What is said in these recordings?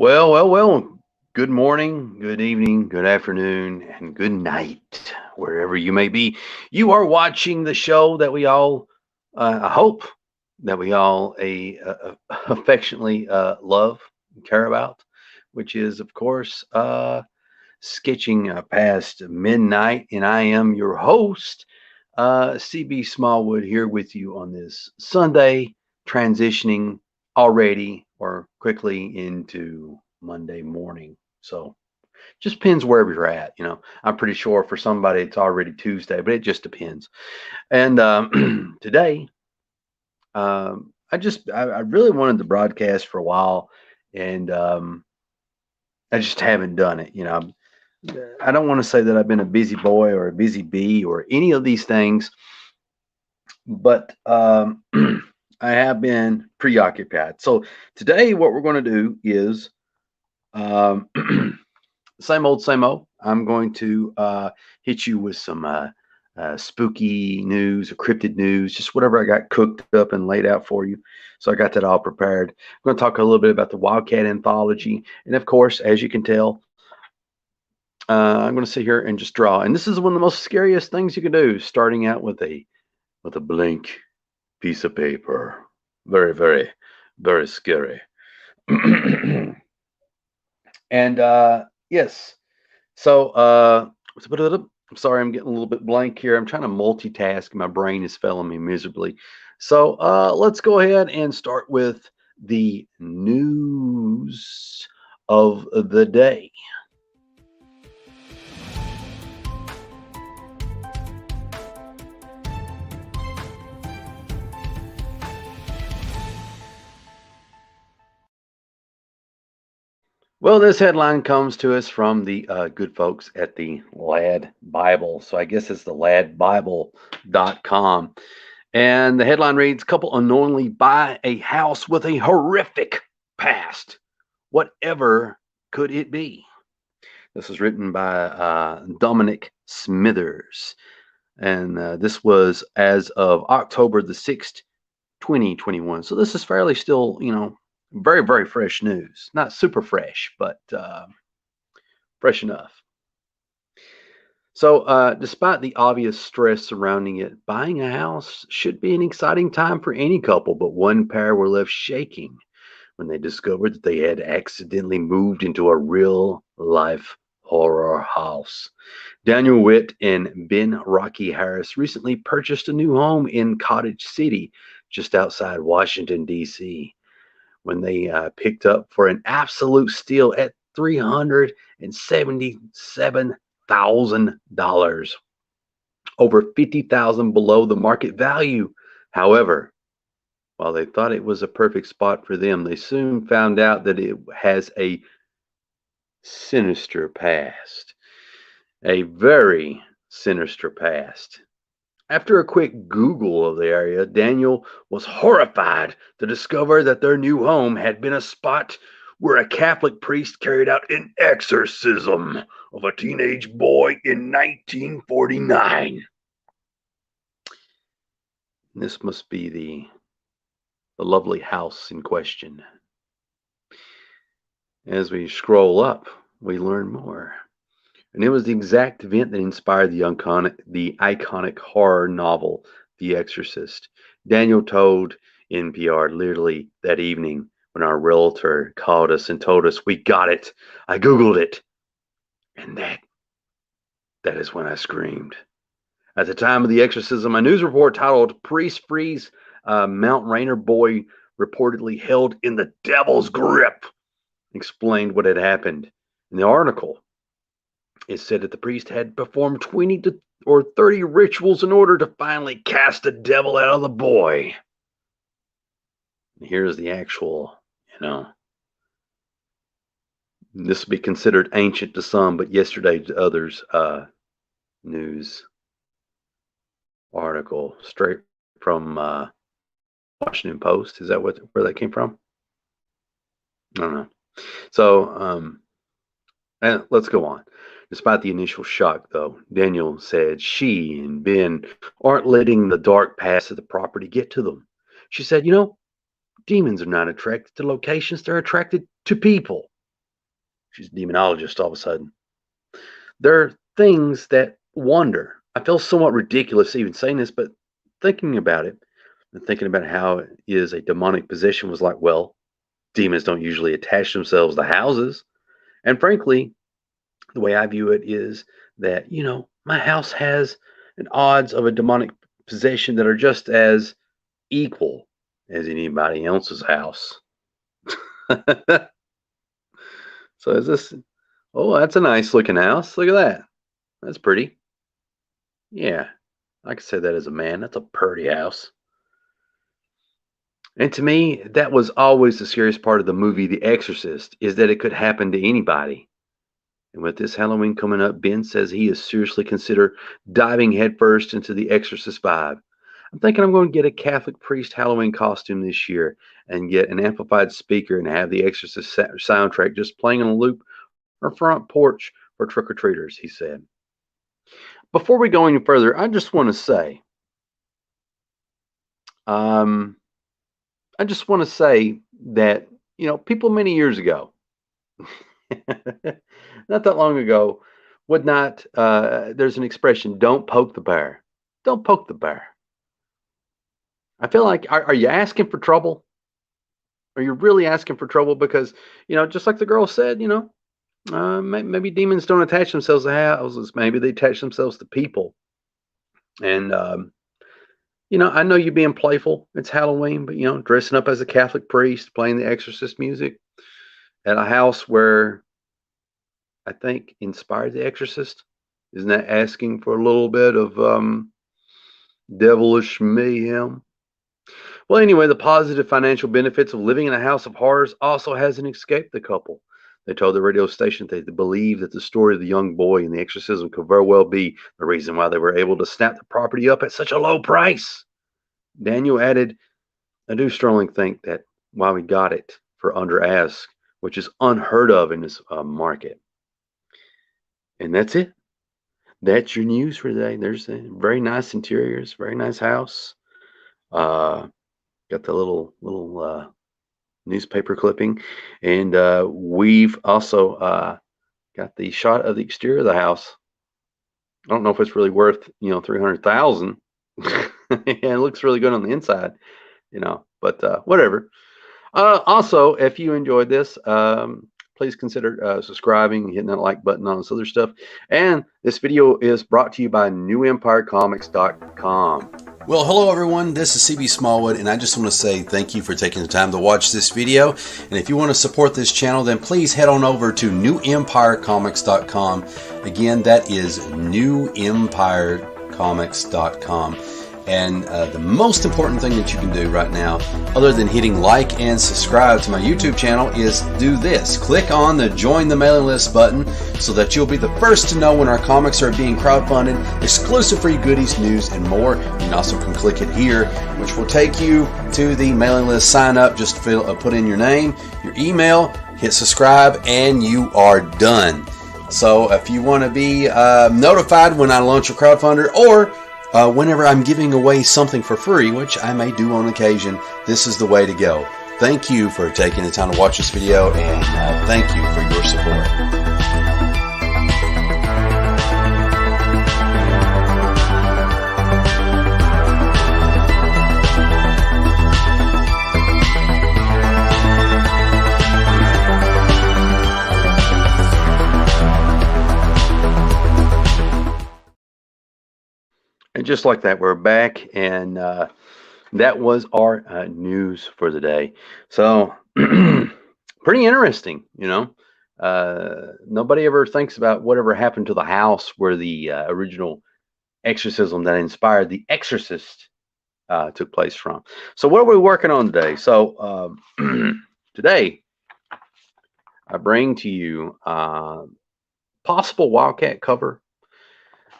Well. Good morning, good evening, good afternoon, and good night, wherever you may be. You are watching the show that we all, I hope that we all affectionately love and care about, which is, of course, sketching past midnight. And I am your host, CB Smallwood, here with you on this Sunday, transitioning already or quickly into Monday morning. So just depends wherever you're at. I'm pretty sure for somebody it's already Tuesday, but it just depends. And today, I really wanted to broadcast for a while, and I just haven't done it. I don't want to say that I've been a busy boy or a busy bee or any of these things, but I have been preoccupied. So today, what we're going to do is um, same old, same old. I'm going to hit you with some spooky news or cryptid news, just whatever I got cooked up and laid out for you. So I got that all prepared. I'm going to talk a little bit about the Wildcat Anthology. And of course, as you can tell, I'm going to sit here and just draw. And this is one of the most scariest things you can do, starting out with a blank piece of paper. Very, very, very scary. And yes, so I'm sorry, I'm getting a little bit blank here. I'm trying to multitask. My brain is failing me miserably. So let's go ahead and start with the news of the day. Well, this headline comes to us from the good folks at the Lad Bible. So I guess it's the ladbible.com. And the headline reads, couple unknowingly buy a house with a horrific past. Whatever could it be? This was written by Dominic Smithers. And this was as of October the 6th, 2021. So this is fairly still, very, very fresh news. Not super fresh, but fresh enough. So, despite the obvious stress surrounding it, buying a house should be an exciting time for any couple, but one pair were left shaking when they discovered that they had accidentally moved into a real life horror house. Daniel Witt and Ben Rocky Harris recently purchased a new home in Cottage City, just outside Washington, D.C., when they picked up for an absolute steal at $377,000, over $50,000 below the market value. However, while they thought it was a perfect spot for them, they soon found out that it has a sinister past, a very sinister past. After a quick Google of the area, Daniel was horrified to discover that their new home had been a spot where a Catholic priest carried out an exorcism of a teenage boy in 1949. This must be the lovely house in question. As we scroll up, we learn more. And it was the exact event that inspired the iconic horror novel, The Exorcist. Daniel told NPR literally that evening when our realtor called us and told us, "We got it. I Googled it." And that is when I screamed. At the time of the exorcism, a news report titled "Priest Frees Mount Rainier Boy Reportedly Held in the Devil's Grip" explained what had happened. In the article, it said that the priest had performed 20 or 30 rituals in order to finally cast the devil out of the boy. And here's the actual, this would be considered ancient to some, but yesterday to others, news article straight from Washington Post. Is that where that came from? I don't know. So, and let's go on. Despite the initial shock, though, Daniel said she and Ben aren't letting the dark past of the property get to them. She said, demons are not attracted to locations, they're attracted to people. She's a demonologist all of a sudden. There are things that wonder. I feel somewhat ridiculous even saying this, but thinking about it and thinking about how it is a demonic possession was like, well, demons don't usually attach themselves to houses. And frankly, the way I view it is that, my house has an odds of a demonic possession that are just as equal as anybody else's house. So is this, oh, that's a nice looking house. Look at that. That's pretty. Yeah, I could say that as a man. That's a pretty house. And to me, that was always the scariest part of the movie The Exorcist, is that it could happen to anybody. And with this Halloween coming up, Ben says he is seriously consider diving headfirst into the Exorcist vibe. I'm thinking I'm going to get a Catholic priest Halloween costume this year and get an amplified speaker and have the Exorcist soundtrack just playing on a loop or front porch for trick-or-treaters, he said. Before we go any further, I just want to say, that, people many years ago, not that long ago, would not, there's an expression, don't poke the bear. Don't poke the bear. I feel like, are you asking for trouble? Are you really asking for trouble? Because, just like the girl said, maybe demons don't attach themselves to houses. Maybe they attach themselves to people. And, I know you're being playful. It's Halloween, but, dressing up as a Catholic priest, playing the Exorcist music at a house where I think inspired the Exorcist. Isn't that asking for a little bit of devilish mayhem? Well, anyway, the positive financial benefits of living in a house of horrors also hasn't escaped the couple. They told the radio station that they believe that the story of the young boy and the exorcism could very well be the reason why they were able to snap the property up at such a low price. Daniel added, I do strongly think that why we got it for under ask, which is unheard of in this market. And that's it. That's your news for today. There's a very nice interiors, very nice house. Got the little newspaper clipping, and we've also got the shot of the exterior of the house. I don't know if it's really worth $300,000. And it looks really good on the inside, but whatever. Also, if you enjoyed this, please consider subscribing, hitting that like button on this other stuff. And this video is brought to you by NewEmpireComics.com. Well, hello everyone, this is CB Smallwood, and I just want to say thank you for taking the time to watch this video. And if you want to support this channel, then please head on over to NewEmpireComics.com. Again, that is NewEmpireComics.com. And the most important thing that you can do right now, other than hitting like and subscribe to my YouTube channel, is do this. Click on the Join the Mailing List button so that you'll be the first to know when our comics are being crowdfunded, exclusive free goodies, news, and more. You can also click it here, which will take you to the mailing list sign up. Just put in your name, your email, hit subscribe, and you are done. So if you want to be notified when I launch a crowdfunder, or whenever I'm giving away something for free, which I may do on occasion, this is the way to go. Thank you for taking the time to watch this video, and thank you for your support. And just like that, we're back, and that was our news for the day. So, pretty interesting, Nobody ever thinks about whatever happened to the house where the original exorcism that inspired The Exorcist took place from. So, what are we working on today? So, today, I bring to you possible Wildcat cover.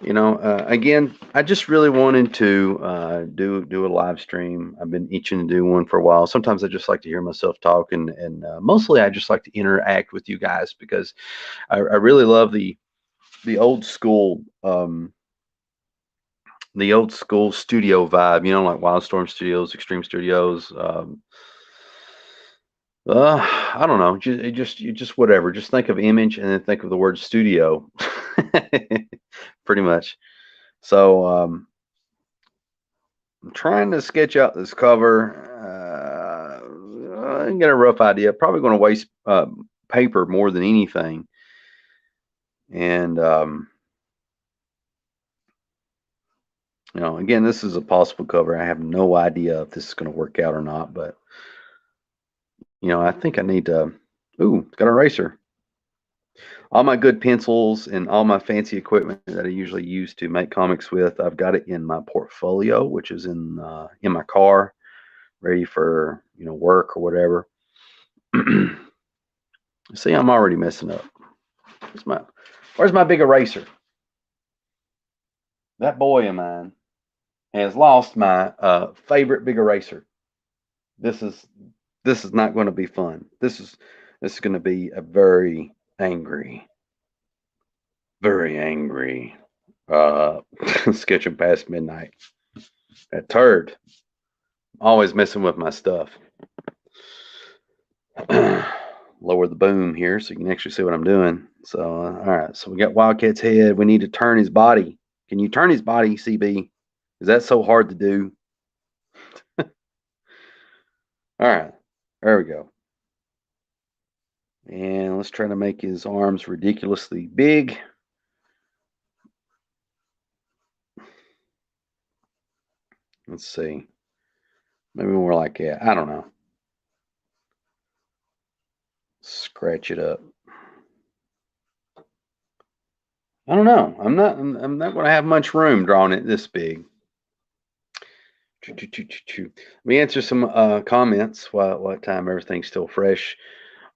Again, I just really wanted to do a live stream. I've been itching to do one for a while. Sometimes I just like to hear myself talk, and mostly I just like to interact with you guys, because I really love the old school studio vibe. Like Wildstorm Studios, Extreme Studios, I don't know. Just whatever. Just think of image and then think of the word studio. Pretty much. So I'm trying to sketch out this cover. I get a rough idea. Probably going to waste paper more than anything. And again, this is a possible cover. I have no idea if this is going to work out or not, but I think I need to. Ooh, it's got an eraser. All my good pencils and all my fancy equipment that I usually use to make comics with, I've got it in my portfolio, which is in my car, ready for work or whatever. See, I'm already messing up. Where's my big eraser? That boy of mine has lost my favorite big eraser. This is not going to be fun. This is going to be a very angry sketching past midnight. That turd always messing with my stuff. Lower the boom here so you can actually see what I'm doing. So all right, so we got Wildcat's head. We need to turn his body. Can you turn his body, CB? Is that so hard to do? All right, there we go. And let's try to make his arms ridiculously big. Let's see. Maybe more like that. I don't know. Scratch it up. I don't know. I'm not going to have much room drawing it this big. Let me answer some comments while what time everything's still fresh.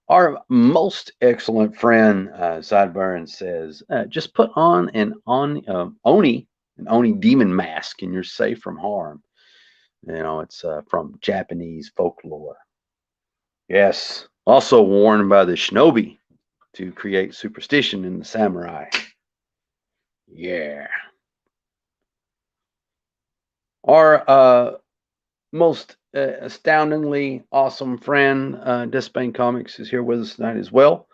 Our most excellent friend Sideburn says, just put on an Oni demon mask and you're safe from harm. It's from Japanese folklore. Yes, also worn by the shinobi to create superstition in the samurai. Yeah. Our most astoundingly awesome friend, Despain Comics, is here with us tonight as well.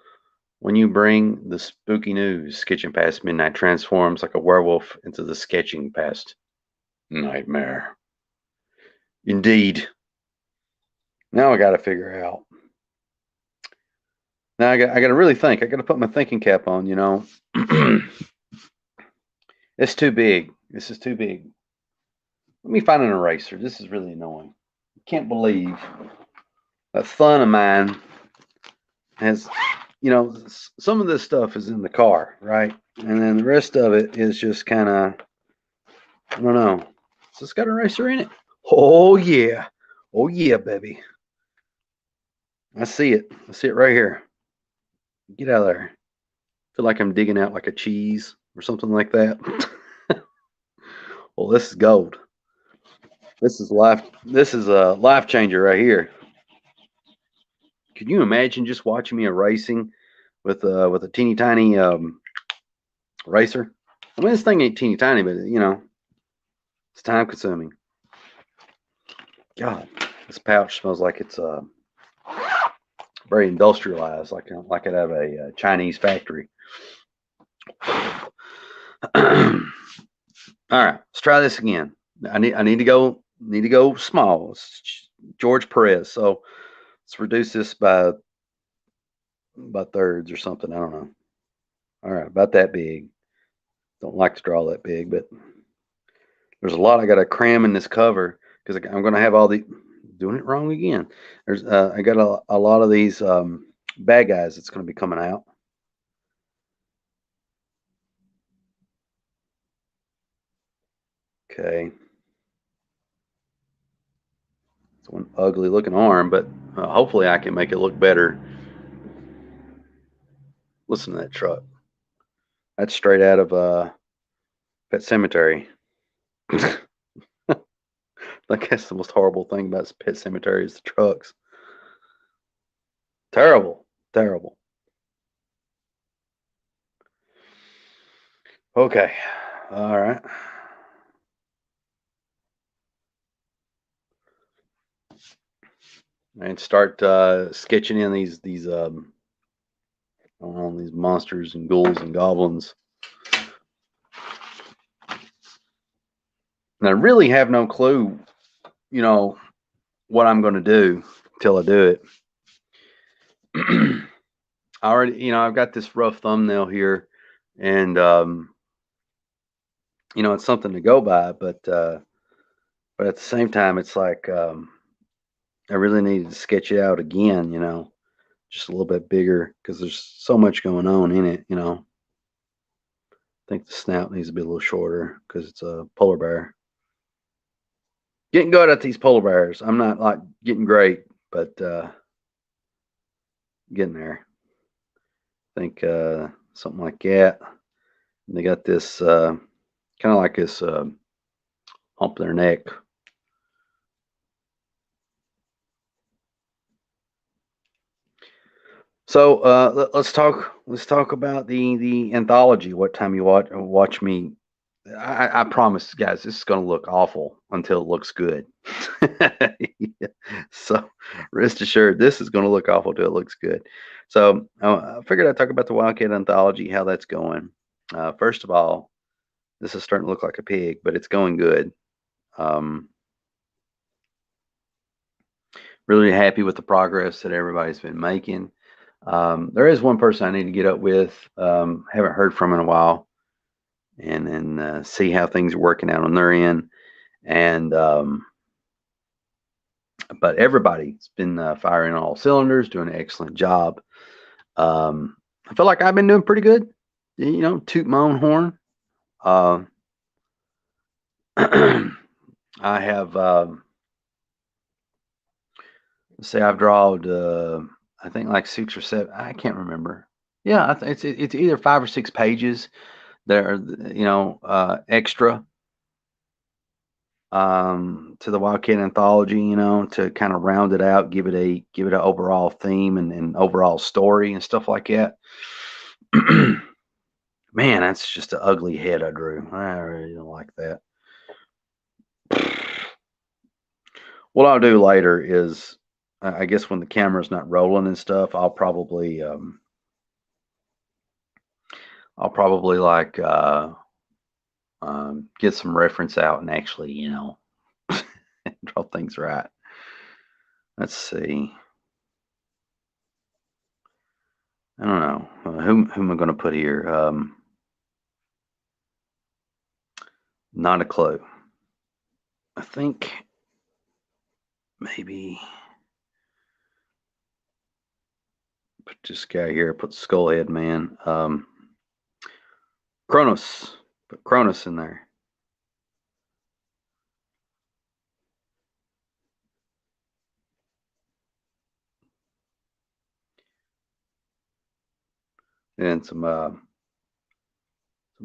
When you bring the spooky news, sketching past midnight transforms like a werewolf into the sketching past nightmare. Indeed. Now I got to figure out. Now I got to really think. I got to put my thinking cap on. It's too big. This is too big. Let me find an eraser. This is really annoying. I can't believe a son of mine has, some of this stuff is in the car, right? And then the rest of it is just kind of, I don't know. So it's got an eraser in it. Oh, yeah. Oh, yeah, baby. I see it. I see it right here. Get out of there. I feel like I'm digging out like a cheese or something like that. Well, this is gold. This is life. This is a life changer right here. Can you imagine just watching me erasing with a teeny tiny eraser? I mean, this thing ain't teeny tiny, but it's time consuming. God, this pouch smells like it's very industrialized, like it have a Chinese factory. All right, let's try this again. I need to go small. It's George Perez. So let's reduce this by thirds or something. I don't know. All right, about that big. Don't like to draw that big, but there's a lot I got to cram in this cover because I'm going to have all the doing it wrong again. There's I got a lot of these bad guys that's going to be coming out. Okay. It's one ugly looking arm, but hopefully I can make it look better. Listen to that truck. That's straight out of Pet Cemetery. I guess the most horrible thing about Pet Cemetery is the trucks. Terrible. Terrible. Okay. All right. and start sketching in these I don't know, these monsters and ghouls and goblins. And I really have no clue, you know, what I'm going to do till I do it. I already, I've got this rough thumbnail here, and it's something to go by, but at the same time, it's like I really needed to sketch it out again, just a little bit bigger because there's so much going on in it, I think the snout needs to be a little shorter because it's a polar bear. Getting good at these polar bears. I'm not like getting great, but getting there. I think something like that. And they got this kind of like this hump in their neck. So let's talk. Let's talk about the anthology. What time you watch me? I promise, guys, this is going to look awful until it looks good. So rest assured, this is going to look awful until it looks good. So I figured I'd talk about the Wildcat Anthology, how that's going. First of all, this is starting to look like a pig, but it's going good. Um, really happy with the progress that everybody's been making. There is one person I need to get up with. Haven't heard from in a while, and then see how things are working out on their end. And but everybody's been firing on all cylinders, doing an excellent job. I feel like I've been doing pretty good. Toot my own horn. Uh, I have, let's say, I've drawed, I think like 6 or 7. I can't remember. Yeah, it's either 5 or 6 pages that are, extra to the Wildcat Anthology, to kind of round it out, give it an overall theme and overall story and stuff like that. Man, that's just an ugly head I drew. I really don't like that. What I'll do later is, I guess when the camera's not rolling and stuff, I'll probably like get some reference out and actually, draw things right. Let's see. I don't know who am I going to put here. Not a clue. I think maybe put this guy here. Put Skullhead Man. Kronos. Put Kronos in there. And some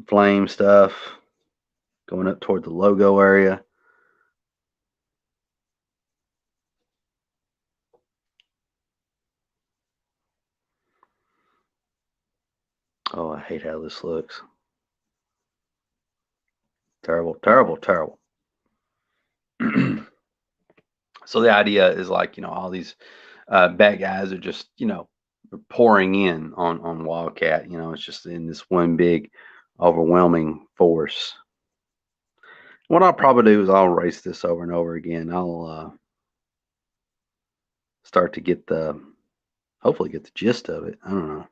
flame stuff going up toward the logo area. Oh, I hate how this looks. Terrible, terrible, terrible. So the idea is like, all these bad guys are just, pouring in on Wildcat. It's just in this one big overwhelming force. What I'll probably do is I'll erase this over and over again. I'll start to hopefully get the gist of it. I don't know.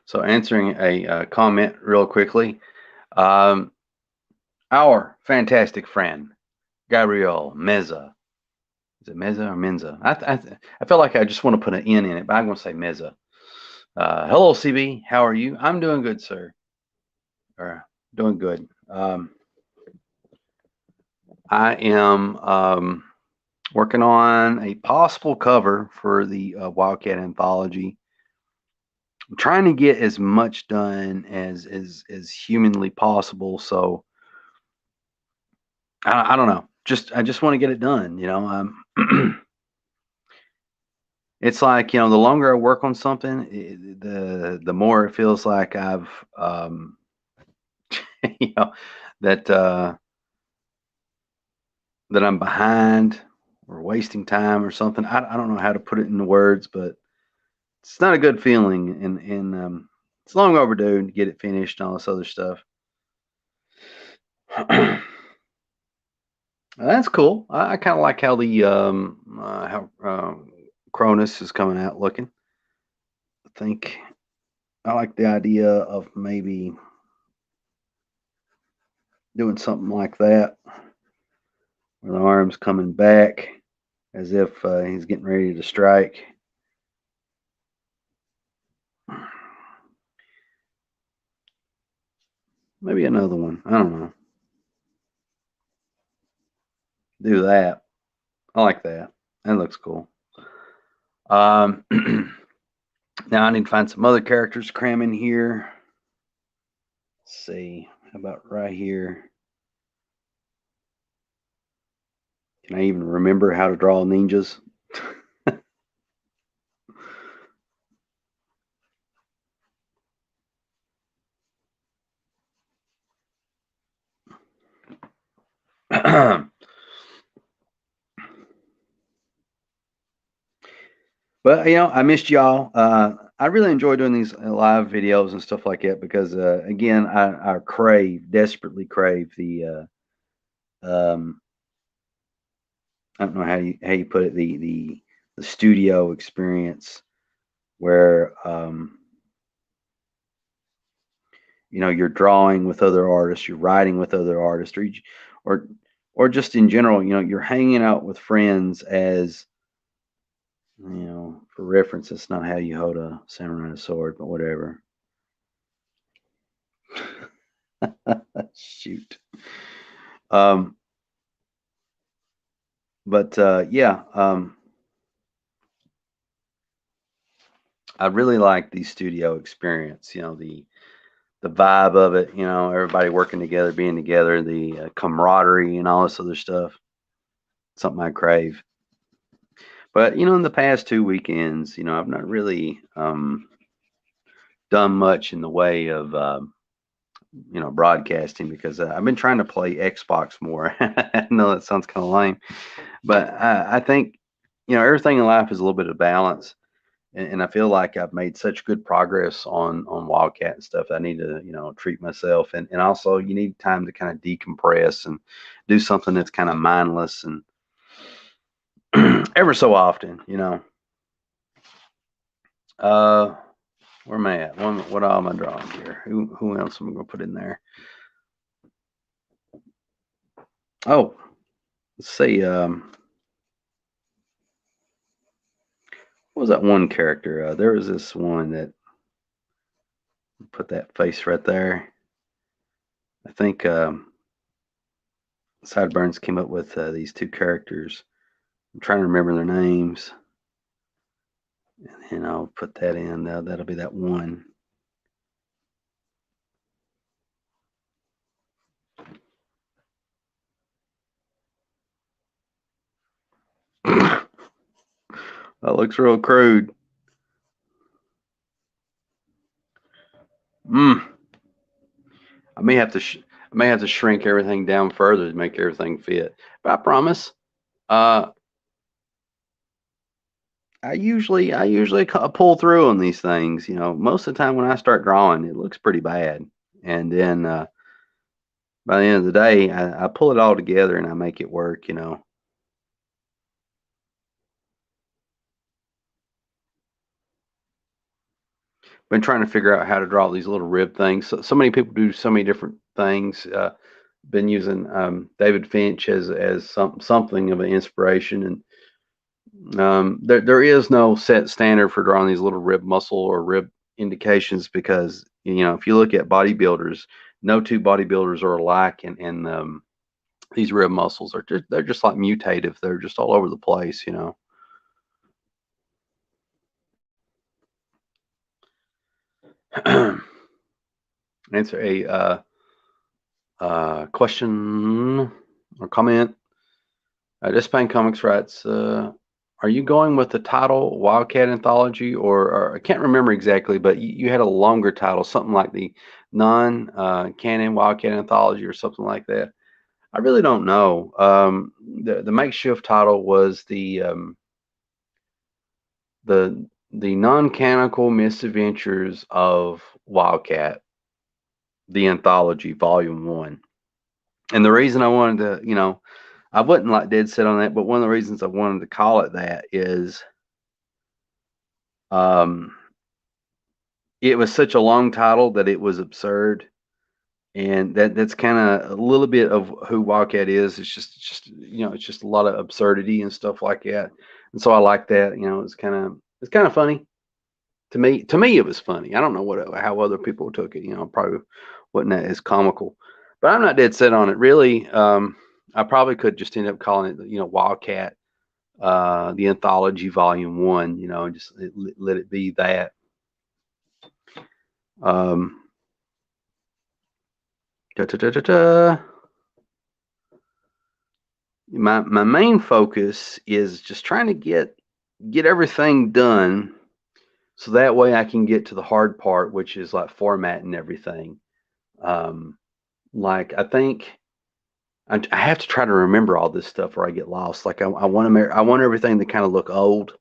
So answering a comment real quickly. Um, our fantastic friend, Gabriel Meza. Is it Meza or Menza? I feel like I just want to put an N in it, but I'm going to say Meza. Hello, CB. How are you? I'm doing good, sir. Or doing good. I am working on a possible cover for the Wildcat Anthology. I'm trying to get as much done as humanly possible. So I don't know. I just want to get it done. It's like, the longer I work on something, the more it feels like I've, you know, that that I'm behind or wasting time or something. I don't know how to put it into words, but it's not a good feeling, and it's long overdue to get it finished and all this other stuff. That's cool. I kind of like how the how Cronus is coming out looking. I think I like the idea of maybe doing something like that, where the arm's coming back as if he's getting ready to strike. Maybe another one. I don't know. Do that. I like that. That looks cool. Um, now I need to find some other characters to cram in here. Let's see. How about right here? Can I even remember how to draw ninjas? But I missed y'all. I really enjoy doing these live videos and stuff like that because, again, I desperately crave the I don't know how you put it, the studio experience where you're drawing with other artists, you're writing with other artists, or or just in general, you're hanging out with friends as for reference. It's not how you hold a samurai sword, but whatever. Shoot. Um, but yeah, I really like the studio experience. The vibe of it. Everybody working together, being together, the camaraderie and all this other stuff. Something I crave. But in the past 2 weekends, I've not really done much in the way of broadcasting because I've been trying to play Xbox more. I know that sounds kind of lame, but I think everything in life is a little bit of balance, and I feel like I've made such good progress on Wildcat and stuff. I need to treat myself, and also you need time to kind of decompress and do something that's kind of mindless and ever so often. Uh, where am I at? What all am I drawing here? Who else am I gonna put in there? Oh, let's see. What was that one character? There was this one that put that face right there. I think Sideburns came up with these two characters. I'm trying to remember their names, and I'll put that in. That'll be that one. That looks real crude. Mm. I may have to shrink everything down further to make everything fit. But I promise, uh, I usually pull through on these things. Most of the time when I start drawing, it looks pretty bad, and then by the end of the day, I pull it all together and I make it work. Been trying to figure out how to draw these little rib things. So many people do so many different things. Been using David Finch as something of an inspiration, and there is no set standard for drawing these little rib muscle or rib indications because if you look at bodybuilders, no two bodybuilders are alike, and these rib muscles they're just like mutative. They're just all over the place. Answer a question or comment. Just Comics writes, are Are you going with the title Wildcat Anthology, or I can't remember exactly, but you had a longer title, something like the non-canon Wildcat Anthology or something like that. I really don't know. The makeshift title was the non-canonical misadventures of Wildcat, the anthology, Volume One. And the reason I wanted to, I wasn't like dead set on that, but one of the reasons I wanted to call it that is, um, it was such a long title that it was absurd, and that's kind of a little bit of who Wildcat is. It's just a lot of absurdity and stuff like that, and so I like that. It's kind of funny to me. To me, it was funny. I don't know how other people took it. Probably wasn't that as comical, but I'm not dead set on it really. I probably could just end up calling it, Wildcat, the Anthology Volume One. And just let it be that. Um, da, da, da, da, da. My main focus is just trying to get everything done, so that way I can get to the hard part, which is like formatting everything. Um, like I think I have to try to remember all this stuff, or I get lost. Like I want everything to kind of look old,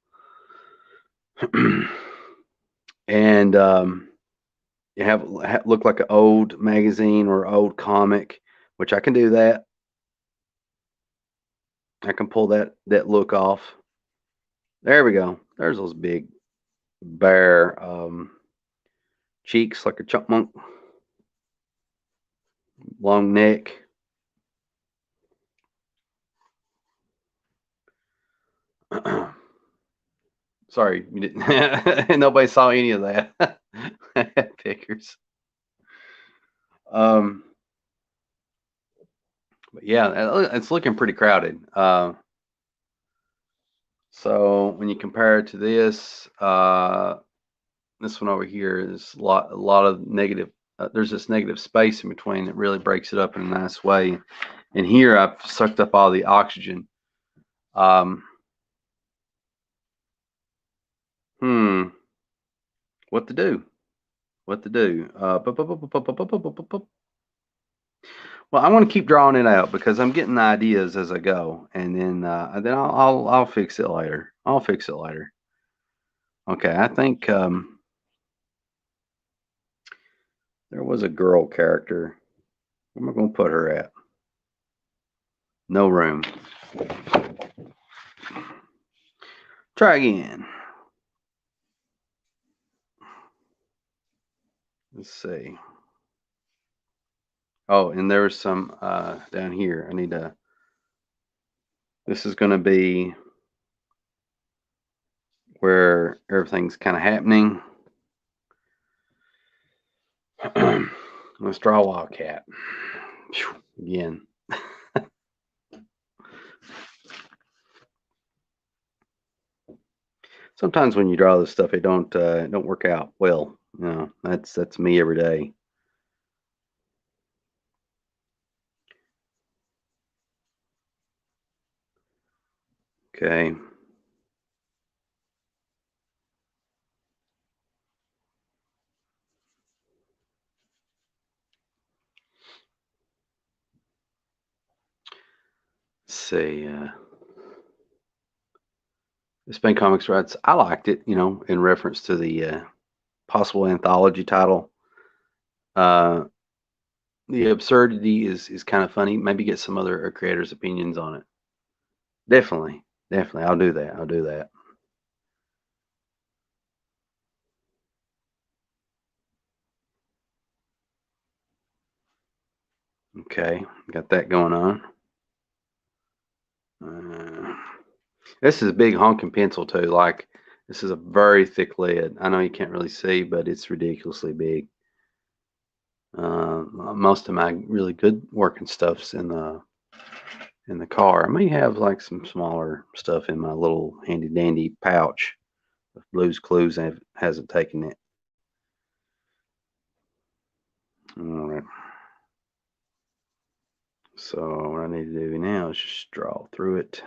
and look like an old magazine or old comic, which I can do that. I can pull that look off. There we go. There's those big bare cheeks like a chipmunk, long neck. Sorry, you didn't. Nobody saw any of that. Pictures. Um, but yeah, it's looking pretty crowded. So when you compare it to this one over here is a lot of negative. There's this negative space in between that really breaks it up in a nice way. And here I've sucked up all the oxygen. Um, hmm, what to do? What to do? Well, I want to keep drawing it out because I'm getting ideas as I go, and then I'll fix it later. I'll fix it later. Okay, I think there was a girl character. Where am I going to put her at? No room. Try again. Let's see. Oh, and there's some down here. I need to. This is going to be where everything's kind of happening. Let's draw a wildcat. Again. Sometimes when you draw this stuff, it don't work out well. That's me every day. Okay. Let's see. The Spain Comics writes, I liked it, in reference to the possible anthology title. The absurdity is kind of funny. Maybe get some other creators' opinions on it. Definitely, definitely. I'll do that. I'll do that. Okay, got that going on. Uh, this is a big honking pencil too. Like this is a very thick lead. I know you can't really see, but it's ridiculously big. Most of my really good working stuff's in the car. I may have like some smaller stuff in my little handy dandy pouch. Blues Clues hasn't taken it. All right. So what I need to do now is just draw through it.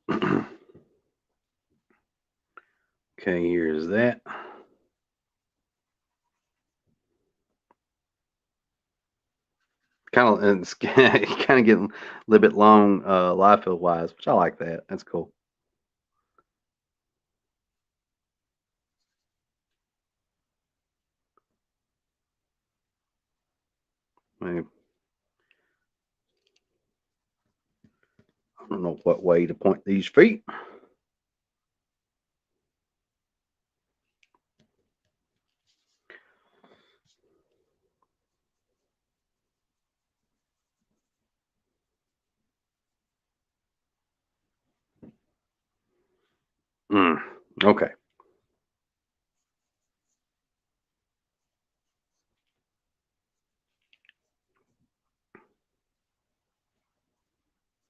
Okay, here's that. Kind of, it's kind of getting a little bit long, live field wise, which I like that. That's cool. Maybe, I don't know what way to point these feet. Mm, okay.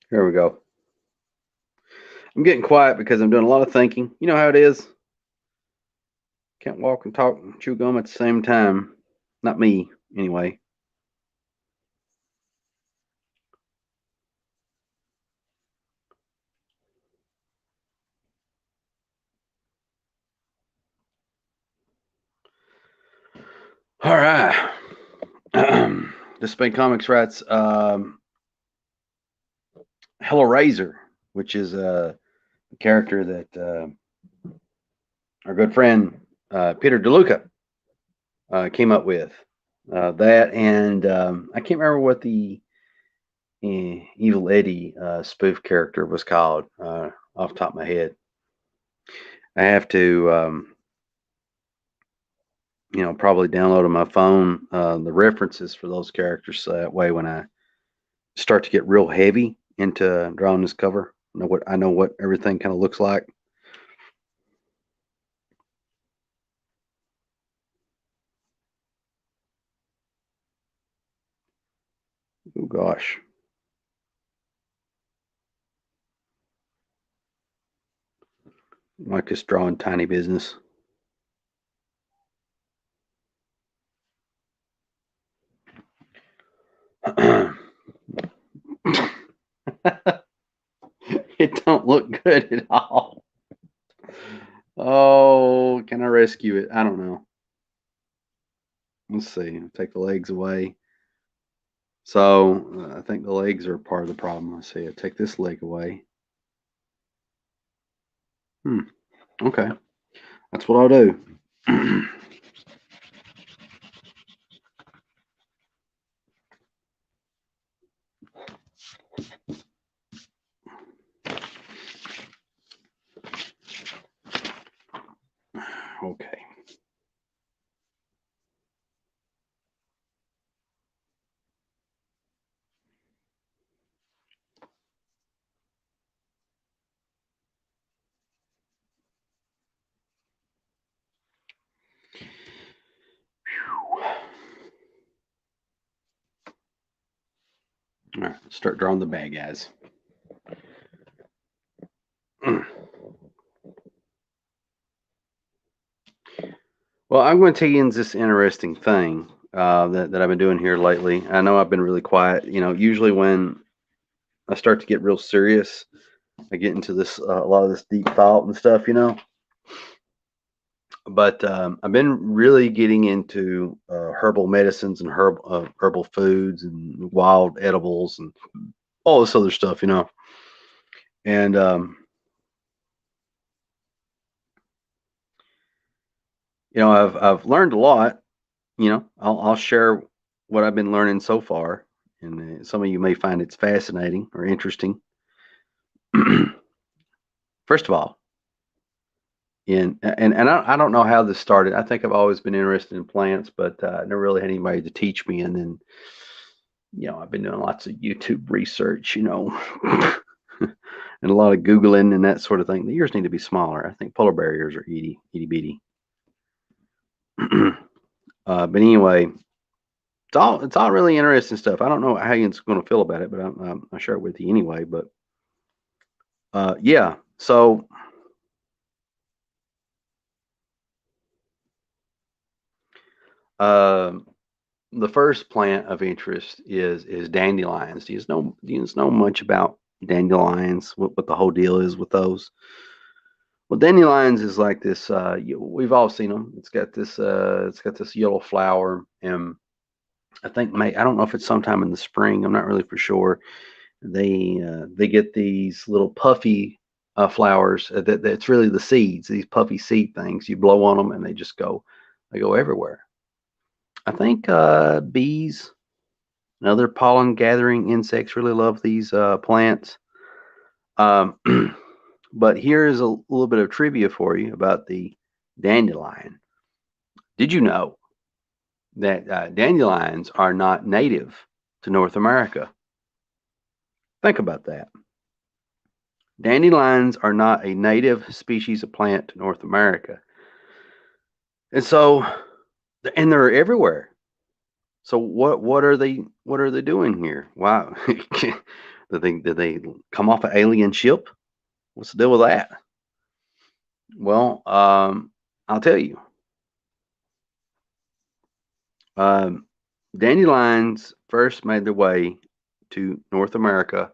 Here we go. I'm getting quiet because I'm doing a lot of thinking. You know how it is. Can't walk and talk and chew gum at the same time. Not me, anyway. All right. The Spain Comics writes Hellraiser, which is a character that our good friend Peter DeLuca came up with. That and I can't remember what the Evil Eddie spoof character was called off the top of my head. I have to, probably download on my phone the references for those characters, so that way when I start to get real heavy into drawing this cover, I know what everything kind of looks like. Oh gosh. Like this drawing tiny business. It don't look good at all. Oh, can I rescue it? I don't know. Let's see. Take the legs away. So I think the legs are part of the problem. Let's see. I take this leg away. Hmm. Okay. That's what I'll do. Okay. All right. Start drawing the bad guys. Well, I'm going to tell you this interesting thing that I've been doing here lately. I know I've been really quiet. Usually when I start to get real serious, I get into this a lot of this deep thought and stuff. But I've been really getting into herbal medicines and herbal foods and wild edibles and all this other stuff. And I've learned a lot. I'll share what I've been learning so far, and some of you may find it's fascinating or interesting. First of all, and I don't know how this started. I think I've always been interested in plants, but I never really had anybody to teach me. And then, I've been doing lots of YouTube research, and a lot of Googling and that sort of thing. The ears need to be smaller. I think polar bear ears are itty bitty. But anyway, it's all really interesting stuff. I don't know how you're going to feel about it, but I'll share it with you anyway. But yeah, so uh, the first plant of interest is dandelions. Do you know much about dandelions, what the whole deal is with those. Well, dandelions is like this. We've all seen them. It's got this yellow flower, and I think I don't know if it's sometime in the spring. I'm not really for sure. They get these little puffy flowers. That's really the seeds. These puffy seed things. You blow on them, and they just go. They go everywhere. I think bees and other pollen gathering insects really love these plants. Um, but here's a little bit of trivia for you about the dandelion. Did you know that dandelions are not native to North America? Think about that. Dandelions are not a native species of plant to North America. And so, and they're everywhere. So what are they doing here? Wow. Did they come off an alien ship? What's the deal with that? Well, I'll tell you. Um, Dandelions first made their way to North America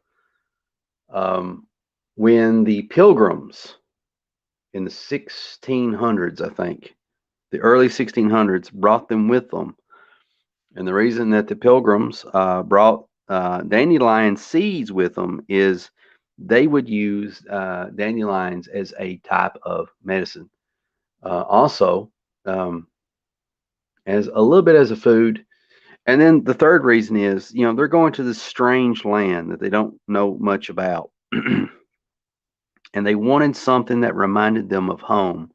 um, when the Pilgrims in the 1600s, I think, the early 1600s, brought them with them. And the reason that the Pilgrims brought dandelion seeds with them is they would use dandelions as a type of medicine. Also, um, as a little bit as a food. And then the third reason is, they're going to this strange land that they don't know much about. And they wanted something that reminded them of home.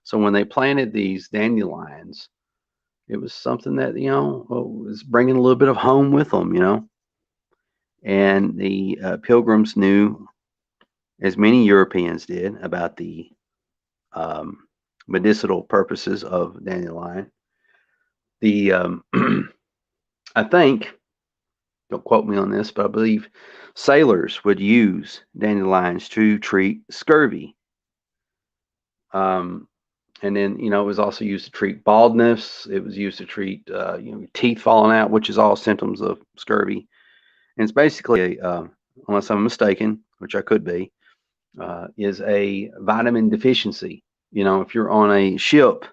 So when they planted these dandelions, it was something that, was bringing a little bit of home with them. And the Pilgrims knew, as many Europeans did, about the um, medicinal purposes of dandelion. The I think, don't quote me on this, but I believe sailors would use dandelions to treat scurvy. Um, and then, it was also used to treat baldness. It was used to treat, teeth falling out, which is all symptoms of scurvy. And it's basically, unless I'm mistaken, which I could be, is a vitamin deficiency. If you're on a ship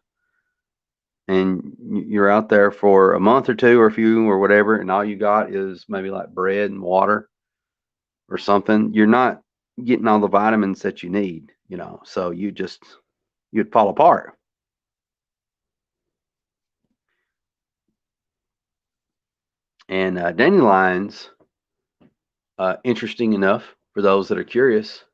and you're out there for a month or two or a few or whatever, and all you got is maybe like bread and water or something, you're not getting all the vitamins that you need, so you'd fall apart. And dandelions, interesting enough for those that are curious,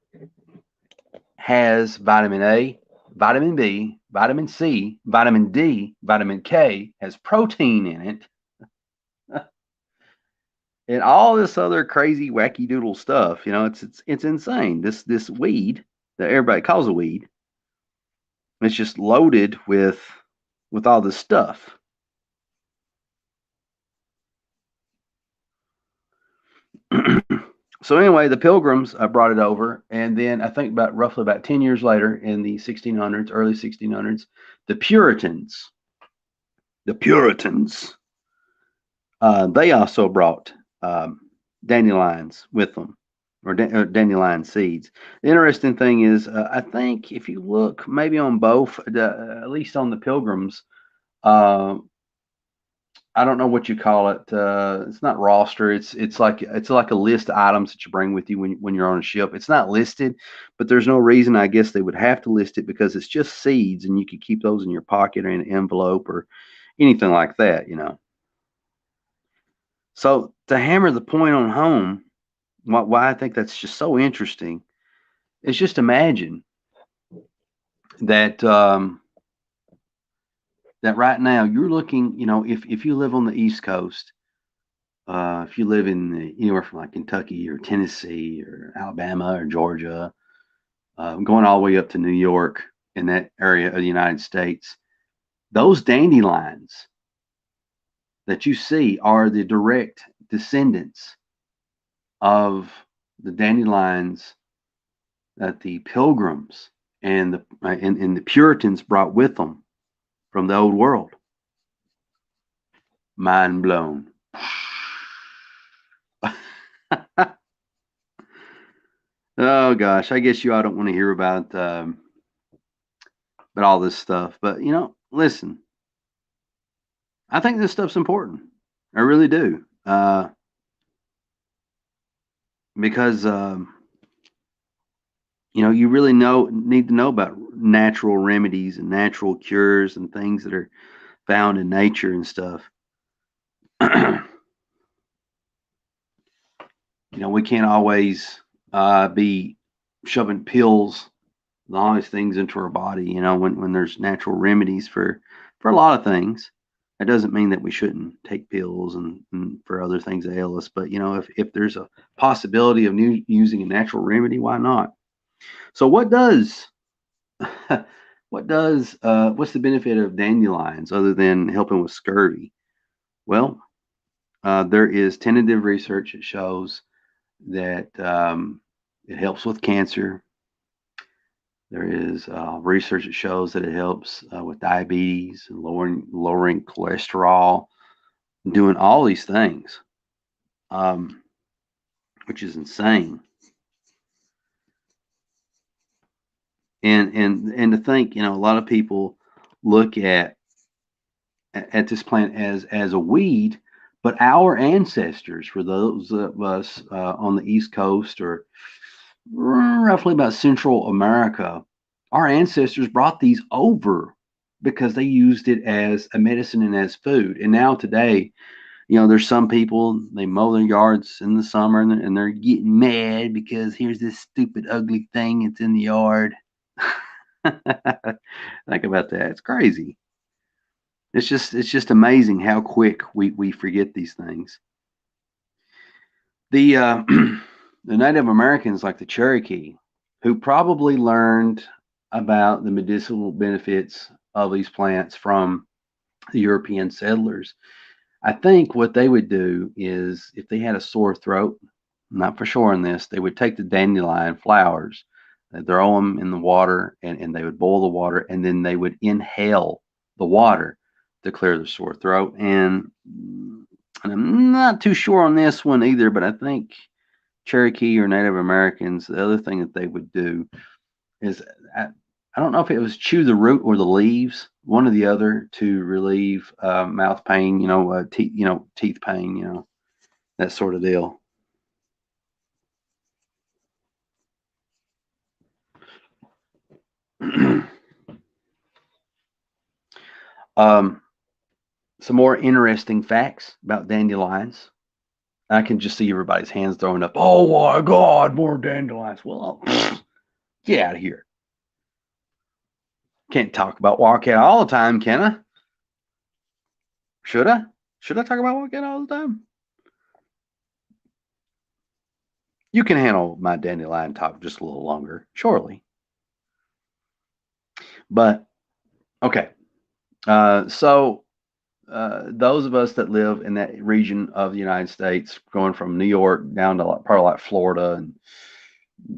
has vitamin A, vitamin B, vitamin C, vitamin D, vitamin K, has protein in it, and all this other crazy wacky doodle stuff. It's insane. This weed that everybody calls a weed, it's just loaded with all this stuff. So anyway, the Pilgrims brought it over, and then I think about roughly about 10 years later, in the 1600s, early 1600s, the Puritans, the Puritans, they also brought dandelions with them, or dandelion seeds. The interesting thing is, I think if you look maybe on both, at least on the Pilgrims, uh, I don't know what you call it. It's not roster. It's like a list of items that you bring with you when you're on a ship. It's not listed, but there's no reason I guess they would have to list it, because it's just seeds, and you could keep those in your pocket or in an envelope or anything like that. So to hammer the point on home, why I think that's just so interesting is, just imagine that that right now you're looking, if you live on the East Coast, if you live in anywhere from like Kentucky or Tennessee or Alabama or Georgia, going all the way up to New York, in that area of the United States, those dandelions that you see are the direct descendants of the dandelions that the Pilgrims and the Puritans brought with them from the old world. Mind blown. Oh gosh, I guess you all don't want to hear about all this stuff, but listen, I think this stuff's important. I really do, because you really need to know about natural remedies and natural cures and things that are found in nature and stuff. We can't always be shoving pills and all these things into our body. When there's natural remedies for a lot of things. That doesn't mean that we shouldn't take pills and for other things that ail us. But if there's a possibility of using a natural remedy, why not? So what's the benefit of dandelions other than helping with scurvy? Well, there is tentative research that shows that it helps with cancer. There is research that shows that it helps with diabetes and lowering cholesterol, doing all these things, um, which is insane. And to think, a lot of people look at this plant as a weed, but our ancestors, for those of us on the East Coast or roughly about Central America, our ancestors brought these over because they used it as a medicine and as food. And now today, there's some people, they mow their yards in the summer and they're getting mad because here's this stupid, ugly thing that's in the yard. Think about that. It's crazy. It's just amazing how quick we forget these things. The the Native Americans, like the Cherokee, who probably learned about the medicinal benefits of these plants from the European settlers. I think what they would do is if they had a sore throat, I'm not for sure on this, they would take the dandelion flowers, throw them in the water, and they would boil the water, and then they would inhale the water to clear the sore throat. And I'm not too sure on this one either, but I think Cherokee or Native Americans, the other thing that they would do is I don't know if it was chew the root or the leaves, one or the other, to relieve mouth pain, teeth pain, that sort of deal. um, some more interesting facts about dandelions. I can just see everybody's hands throwing up. Oh my God, more dandelions. Well, get out of here. Can't talk about Wildcat all the time, can I? Should I? Should I talk about Wildcat all the time? You can handle my dandelion talk just a little longer, surely. But okay. So those of us that live in that region of the United States, going from New York down to probably like Florida and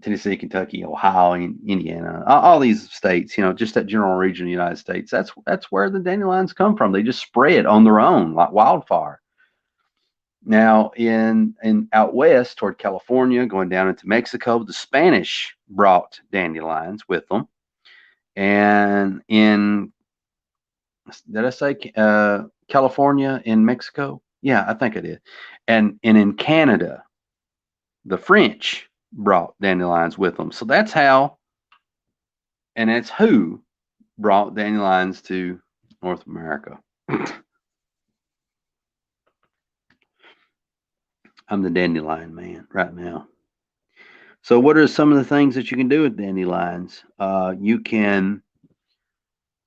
Tennessee, Kentucky, Ohio, and Indiana, all these states, just that general region of the United States. That's where the dandelions come from. They just spread on their own like wildfire. Now, in out west toward California, going down into Mexico, the Spanish brought dandelions with them, and in did I say California in Mexico? Yeah, I think I did. And in Canada, the French brought dandelions with them. So that's how, and that's who brought dandelions to North America. I'm the dandelion man right now. So, what are some of the things that you can do with dandelions?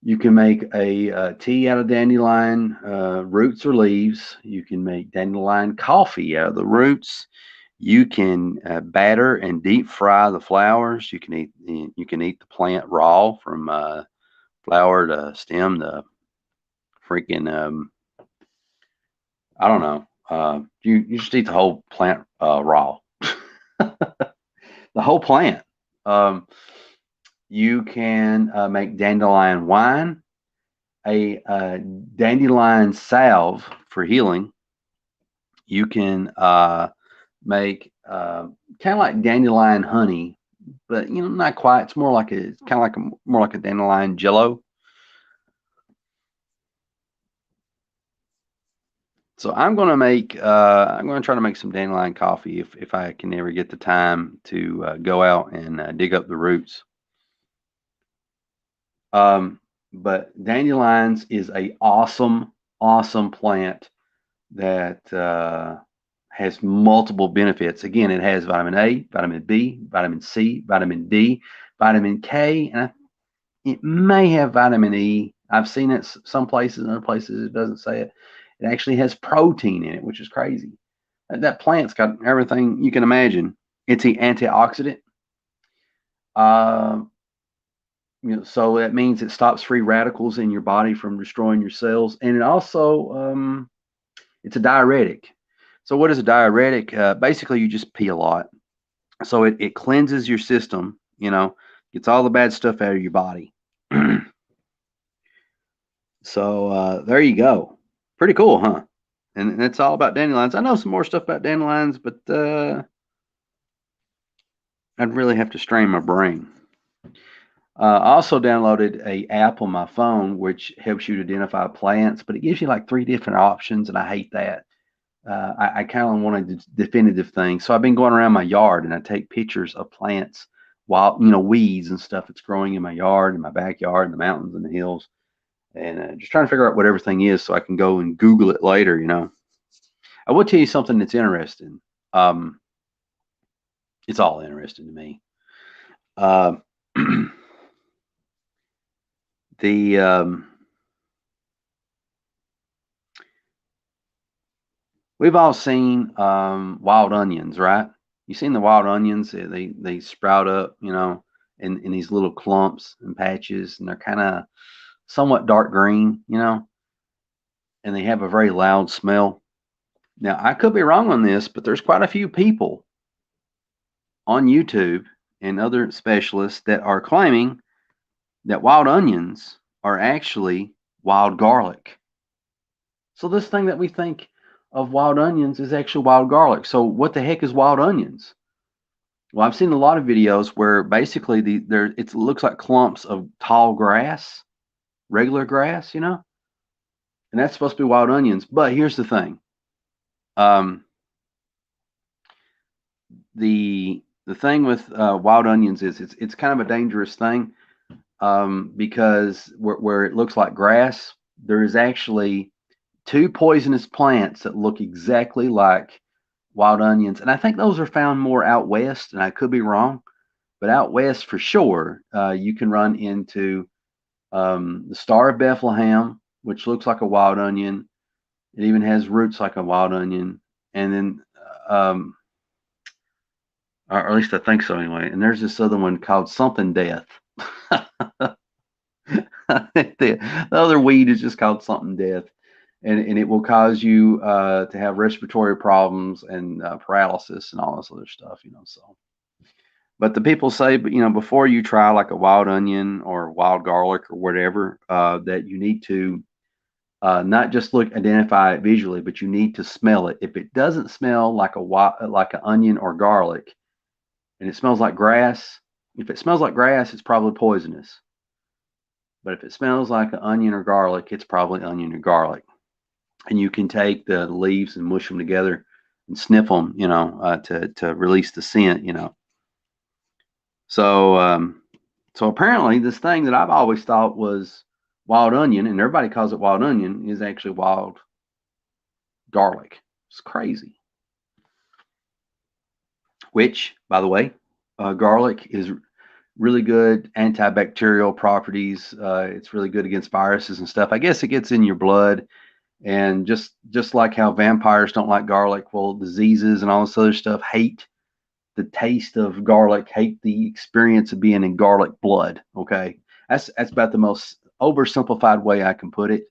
You can make a tea out of dandelion roots or leaves. You can make dandelion coffee out of the roots. You can batter and deep fry the flowers. You can eat the plant raw from flower to stem to freaking I don't know. You just eat the whole plant raw, the whole plant. Um, you can make dandelion wine, a dandelion salve for healing. You can make kind of like dandelion honey, but not quite. It's more like it's kind of like more like a dandelion jello. So I'm gonna try to make some dandelion coffee if I can ever get the time to go out and dig up the roots. Um, but dandelions is a awesome plant that has multiple benefits. Again, it has vitamin A, vitamin B, vitamin C, vitamin D, vitamin K, and it may have vitamin E. I've seen it some places, and other places it doesn't say it. It actually has protein in it, which is crazy. That plant's got everything you can imagine. It's an antioxidant. Uh, so that means it stops free radicals in your body from destroying your cells, and it also it's a diuretic. So what is a diuretic? Basically, you just pee a lot. So it cleanses your system, gets all the bad stuff out of your body. So there you go. Pretty cool, huh? And it's all about dandelions. I know some more stuff about dandelions, but I'd really have to strain my brain. I also downloaded a app on my phone which helps you to identify plants, but it gives you like 3 different options, and I hate that. I kind of want a definitive thing. So I've been going around my yard and I take pictures of plants, wild, weeds and stuff that's growing in my yard, in my backyard, in the mountains and the hills, and just trying to figure out what everything is so I can go and Google it later. I will tell you something that's interesting. Um, it's all interesting to me. Uh, the We've all seen wild onions, right? You've seen the wild onions. They sprout up, in these little clumps and patches, and they're kind of somewhat dark green, and they have a very loud smell. Now, I could be wrong on this, but there's quite a few people on YouTube and other specialists that are claiming that wild onions are actually wild garlic. So this thing that we think of wild onions is actually wild garlic. So what the heck is wild onions? Well, I've seen a lot of videos where basically it looks like clumps of tall grass, regular grass, and that's supposed to be wild onions. But here's the thing. Um, the thing with wild onions is it's kind of a dangerous thing, because where it looks like grass, there is actually 2 poisonous plants that look exactly like wild onions, and I think those are found more out west, and I could be wrong, but out west for sure, you can run into the Star of Bethlehem, which looks like a wild onion. It even has roots like a wild onion, and then, or at least I think so anyway. And there's this other one called something death. The other weed is just called something death, and it will cause you to have respiratory problems and paralysis and all this other stuff. So, but the people say, but before you try like a wild onion or wild garlic or whatever, that you need to not just identify it visually, but you need to smell it. If it doesn't smell like like an onion or garlic, and it smells like grass, if it smells like grass, it's probably poisonous. But if it smells like an onion or garlic, it's probably onion or garlic. And you can take the leaves and mush them together and sniff them, to release the scent. So apparently this thing that I've always thought was wild onion, and everybody calls it wild onion, is actually wild garlic. It's crazy. Which, by the way, garlic is really good antibacterial properties. It's really good against viruses and stuff. I guess it gets in your blood, and just like how vampires don't like garlic, well, diseases and all this other stuff hate the taste of garlic, hate the experience of being in garlic blood. Okay, that's about the most oversimplified way I can put it.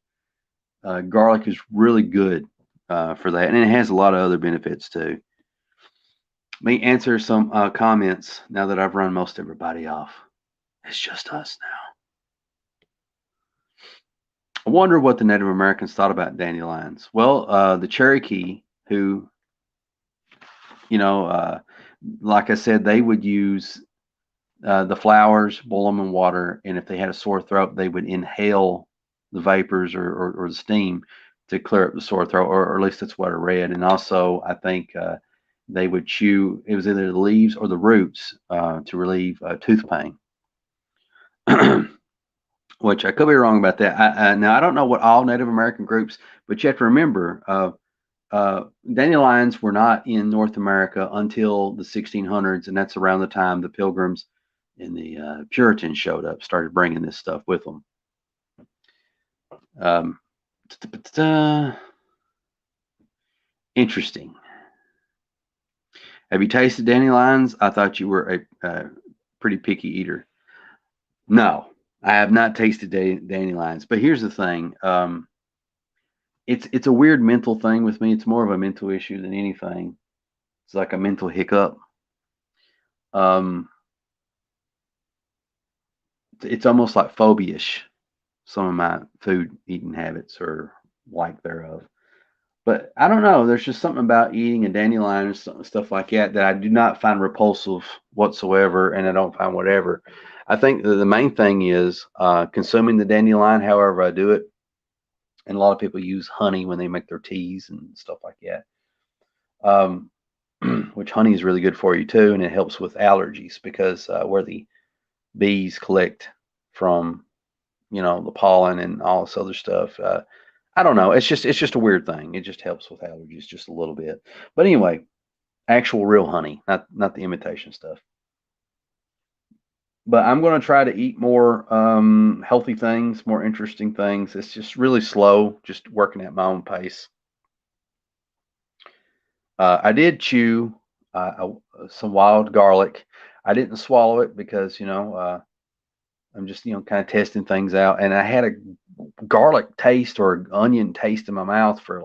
Garlic is really good for that, and it has a lot of other benefits too. Let me answer some comments now that I've run most everybody off. It's just us now. I wonder what the Native Americans thought about dandelions. Well, the Cherokee, who, like I said, they would use the flowers, boil them in water, and if they had a sore throat, they would inhale the vapors or the steam to clear up the sore throat, or at least that's what I read. And also, I think they would chew, it was either the leaves or the roots to relieve tooth pain, which I could be wrong about that. Now, I don't know what all Native American groups, but you have to remember, dandelions were not in North America until the 1600s, and that's around the time the Pilgrims and the Puritans showed up, started bringing this stuff with them. Um, Interesting. Have you tasted dandelions? I thought you were a pretty picky eater. No, I have not tasted dandelions. But here's the thing. It's a weird mental thing with me. It's more of a mental issue than anything. It's like a mental hiccup. Um, it's almost like phobia-ish. Some of my food eating habits or lack thereof. But I don't know. There's just something about eating a dandelion or stuff like that that I do not find repulsive whatsoever, and I don't find whatever. I think the main thing is consuming the dandelion, however I do it. And a lot of people use honey when they make their teas and stuff like that. Um, which honey is really good for you too, and it helps with allergies because where the bees collect from, the pollen and all this other stuff. I don't know. It's just a weird thing. It just helps with allergies just a little bit. But anyway, actual real honey, not the imitation stuff. But I'm going to try to eat more healthy things, more interesting things. It's just really slow, just working at my own pace. I did chew some wild garlic. I didn't swallow it because I'm just kind of testing things out, and I had a garlic taste or onion taste in my mouth for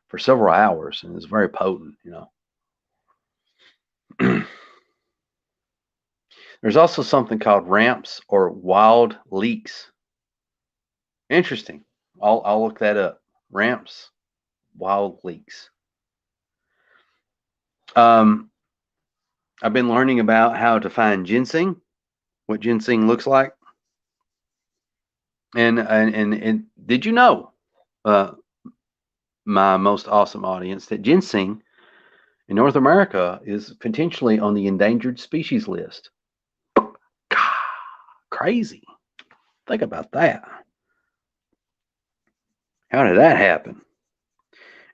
for several hours, and it was very potent. There's also something called ramps or wild leeks. Interesting. I'll look that up. Ramps, wild leeks. Um, I've been learning about how to find ginseng, what ginseng looks like, and did you know, uh, my most awesome audience, that ginseng in North America is potentially on the endangered species list? God, crazy. Think about that. How did that happen?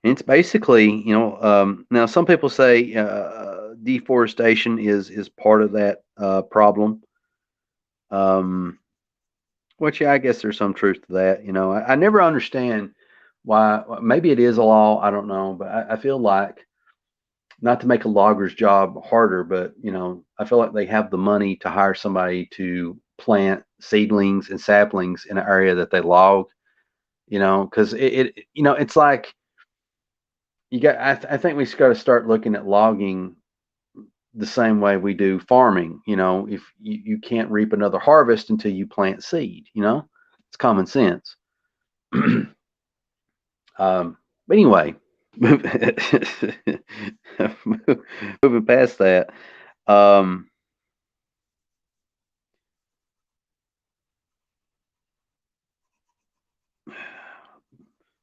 And it's basically, now some people say deforestation is part of that problem. Um, which, yeah, I guess there's some truth to that. I never understand why. Maybe it is a law. I don't know, but I feel like, not to make a logger's job harder, but I feel like they have the money to hire somebody to plant seedlings and saplings in an area that they log. Because it's like you got. I think we have got to start looking at logging the same way we do farming. If you can't reap another harvest until you plant seed. It's common sense. But anyway, moving past that. Um,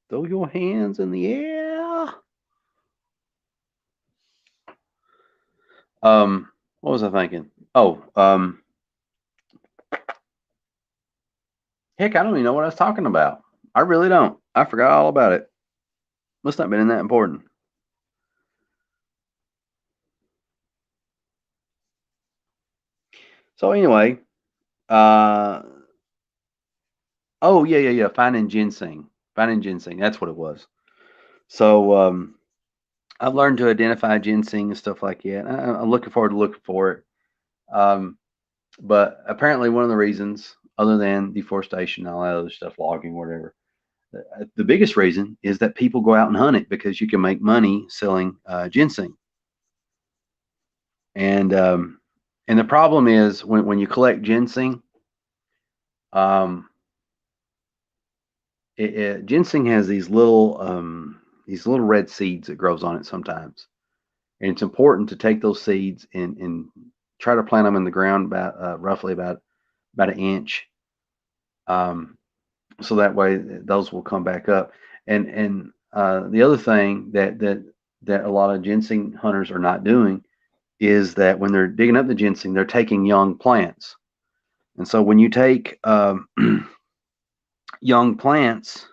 Throw your hands in the air. What was I thinking? Oh, heck, I don't even know what I was talking about. I really don't. I forgot all about it. Must not have been that important. So anyway, uh, oh yeah. Finding ginseng. Finding ginseng. That's what it was. So I've learned to identify ginseng and stuff like that. I'm looking forward to looking for it. Um, but apparently, one of the reasons, other than deforestation and all that other stuff, logging, whatever, the biggest reason is that people go out and hunt it because you can make money selling ginseng. And the problem is when you collect ginseng, um, ginseng has these little red seeds that grows on it sometimes, and it's important to take those seeds and try to plant them in the ground about roughly about an inch, um, so that way those will come back up. And the other thing that a lot of ginseng hunters are not doing is that when they're digging up the ginseng, they're taking young plants. And so when you take young plants,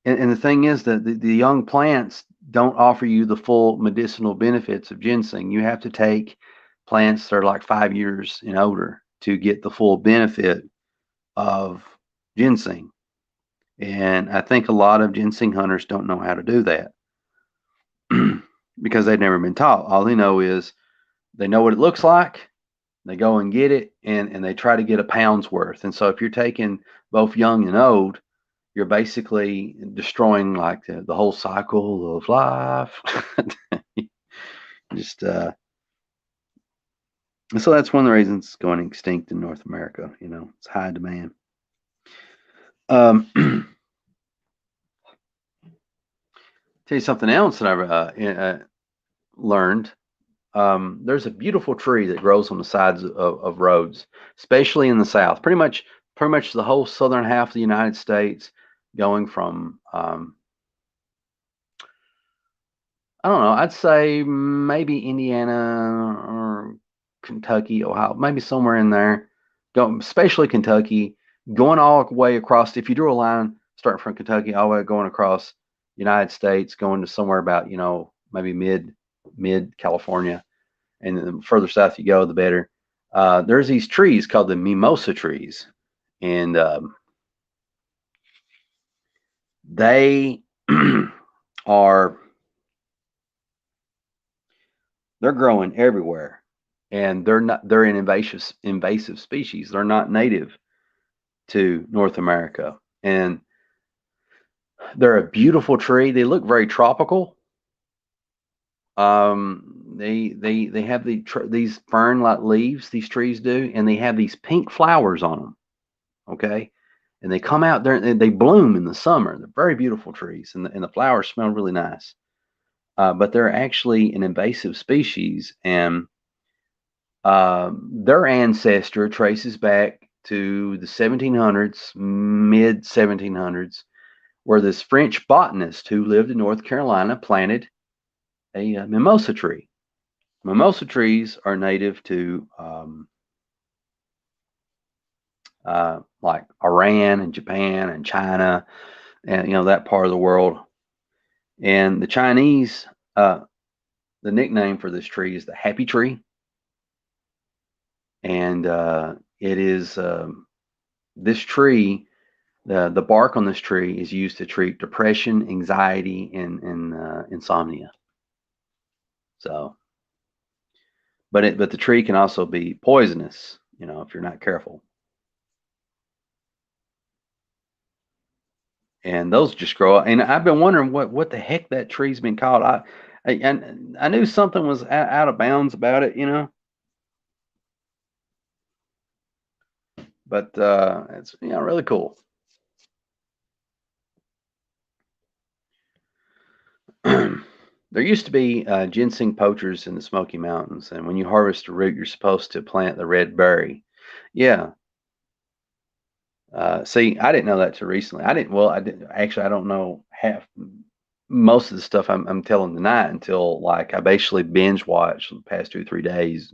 and the thing is that the young plants don't offer you the full medicinal benefits of ginseng. You have to take plants that are like 5 years and older to get the full benefit of ginseng. And I think a lot of ginseng hunters don't know how to do that because they've never been taught. All they know is they know what it looks like. They go and get it, and they try to get a pound's worth. And so if you're taking both young and old, you're basically destroying like the whole cycle of life. Just so that's one of the reasons it's going extinct in North America. It's high demand. Tell you something else that I've learned. There's a beautiful tree that grows on the sides of roads, especially in the South. Pretty much the whole southern half of the United States, going from I don't know. I'd say maybe Indiana or Kentucky, Ohio, maybe somewhere in there. Go, especially Kentucky, going all the way across. If you drew a line starting from Kentucky all the way going across United States, going to somewhere about maybe mid California, and the further south you go, the better. There's these trees called the Mimosa trees, and they are they're growing everywhere, and they're an invasive species. They're not native to North America, and they're a beautiful tree. They look very tropical. They have these fern like leaves. These trees do, and they have these pink flowers on them. Okay, and they come out there and they bloom in the summer. They're very beautiful trees, and the flowers smell really nice. But they're actually an invasive species, and their ancestor traces back to the 1700s, mid 1700s, where this French botanist who lived in North Carolina planted a mimosa tree. Mimosa trees are native to like Iran and Japan and China, and that part of the world. And the Chinese, the nickname for this tree is the happy tree, and it is this tree. The bark on this tree is used to treat depression, anxiety, and insomnia. So, but the tree can also be poisonous, if you're not careful. And those just grow up. And I've been wondering what the heck that tree's been called. I knew something was out of bounds about it, but it's really cool. There used to be ginseng poachers in the Smoky Mountains, and when you harvest a root, you're supposed to plant the red berry. Yeah. See, I didn't know that till recently. I didn't. Well, I didn't actually. I don't know half most of the stuff I'm telling tonight until like I basically binge watched the past 2 or 3 days.